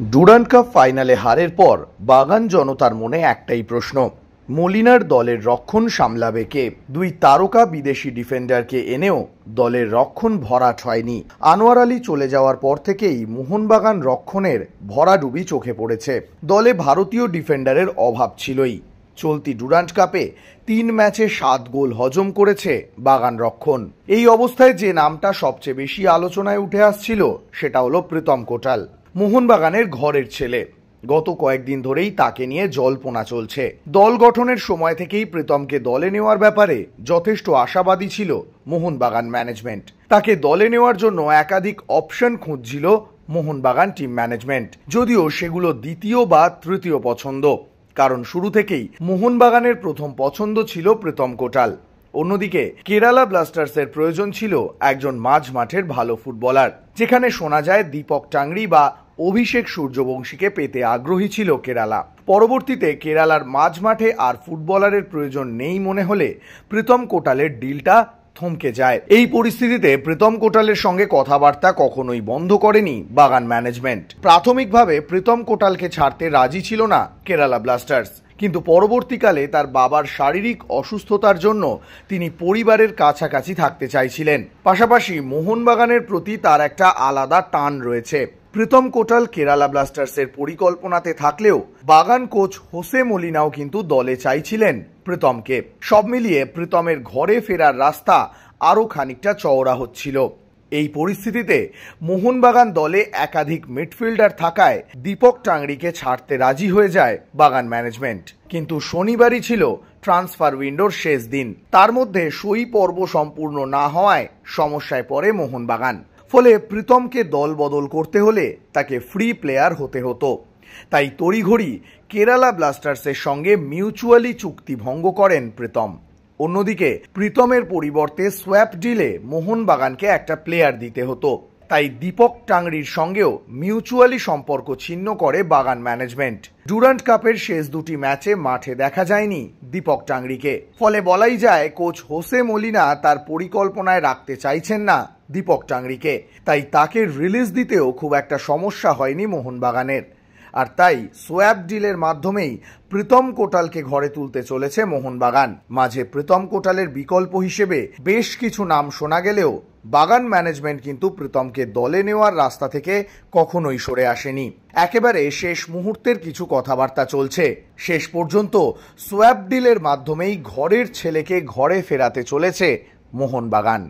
Durand cup ফাইনালে হারের পর বাগান জনতার মনে একটাই প্রশ্ন, মলিনার দলের রক্ষণ সামলাবে কে? দুই তারকা বিদেশি ডিফেন্ডারকে এনেও দলের রক্ষণ ভরাট হয়নি। আনোয়ার আলী চলে যাওয়ার পর থেকেই মোহনবাগান রক্ষণের ভরাডুবি চোখে পড়েছে। দলে ভারতীয় ডিফেন্ডারের অভাব ছিলই। চলতি ডুরান্ড কাপে 3 ম্যাচে 7 গোল হজম করেছে বাগান রক্ষণ। এই অবস্থায় যে নামটা সবচেয়ে বেশি আলোচনায় উঠে আসছিল সেটা হলো প্রীতম কোটাল, মোহনবাগানের ঘরের ছেলে। গত কয়েকদিন ধরেই তাকে নিয়ে জল্পনা চলছে। দল গঠনের সময় থেকেই প্রীতমকে দলে নেওয়ার ব্যাপারে যথেষ্ট আশাবাদী ছিল মোহনবাগান ম্যানেজমেন্ট। তাকে দলে নেওয়ার জন্য একাধিক অপশন খুঁজছিল মোহনবাগান টিম ম্যানেজমেন্ট, যদিও সেগুলো দ্বিতীয় বা তৃতীয় পছন্দ। কারণ শুরু থেকেই মোহনবাগানের প্রথম পছন্দ ছিল প্রীতম কোটাল। অন্যদিকে কেরালা ব্লাস্টার্সের প্রয়োজন ছিল একজন মাঝ মাঠের ভালো ফুটবলার, যেখানে শোনা যায় দীপক টাংরি বা অভিষেক সূর্যবংশীকে পেতে আগ্রহী ছিল কেরালা। পরবর্তীতে কেরালার মাঝ মাঠে আর ফুটবলারের প্রয়োজন নেই মনে হলে প্রীতম কোটালের ডিলটা থমকে যায়। এই পরিস্থিতিতে প্রীতম কোটালের সঙ্গে কথাবার্তা কখনোই বন্ধ করেনি বাগান ম্যানেজমেন্ট। প্রাথমিকভাবে প্রীতম কোটালকে ছাড়তে রাজি ছিল না কেরালা ব্লাস্টার্স, কিন্তু পরবর্তীকালে তার বাবার শারীরিক অসুস্থতার জন্য তিনি পরিবারের কাছাকাছি থাকতে চাইছিলেন। পাশাপাশি মোহনবাগানের প্রতি তার একটা আলাদা টান রয়েছে। প্রীতম কোটাল কেরালা ব্লাস্টার্সের পরিকল্পনাতে থাকলেও বাগান কোচ হোসে মলিনাও কিন্তু দলে চাইছিলেন প্রীতমকে। সব মিলিয়ে প্রীতমের ঘরে ফেরার রাস্তা আরও খানিকটা চওড়া হচ্ছিল। এই পরিস্থিতিতে মোহনবাগান দলে একাধিক মিডফিল্ডার থাকায় দীপক টাংরিকে ছাড়তে রাজি হয়ে যায় বাগান ম্যানেজমেন্ট। কিন্তু শনিবারই ছিল ট্রান্সফার উইন্ডোর শেষ দিন। তার মধ্যে সই পর্ব সম্পূর্ণ না হওয়ায় সমস্যায় পড়ে মোহনবাগান। ফলে প্রীতমকে দল বদল করতে হলে তাকে ফ্রি প্লেয়ার হতে হতো। তাই তড়িঘড়ি কেরালা ব্লাস্টার্সের সঙ্গে মিউচুয়ালি চুক্তি ভঙ্গ করেন প্রীতম। অন্যদিকে প্রীতমের পরিবর্তে সোয়াপ ডিলে মোহনবাগানকে একটা প্লেয়ার দিতে হতো। তাই দীপক টাংরির সঙ্গেও মিউচুয়ালি সম্পর্ক ছিন্ন করে বাগান ম্যানেজমেন্ট। ডুরান্ড কাপের শেষ দুটি ম্যাচে মাঠে দেখা যায়নি দীপক টাংরিকে। ফলে বলাই যায় কোচ হোসে মলিনা তার পরিকল্পনায় রাখতে চাইছেন না দীপক টাংরিকে। তাই তাকে রিলিজ দিতেও খুব একটা সমস্যা হয়নি মোহনবাগানের। আর তাই সোয়াপ ডিলের মাধ্যমেই প্রীতম কোটালকে ঘরে তুলতে চলেছে মোহনবাগান। মাঝে প্রীতম কোটালের বিকল্প হিসেবে বেশ কিছু নাম শোনা গেলেও বাগান ম্যানেজমেন্ট কিন্তু প্রীতমকে দলে নেওয়ার রাস্তা থেকে কখনোই সরে আসেনি। একেবারে শেষ মুহূর্তের কিছু কথাবার্তা চলছে। শেষ পর্যন্ত সোয়াপ ডিলের মাধ্যমেই ঘরের ছেলেকে ঘরে ফেরাতে চলেছে মোহনবাগান।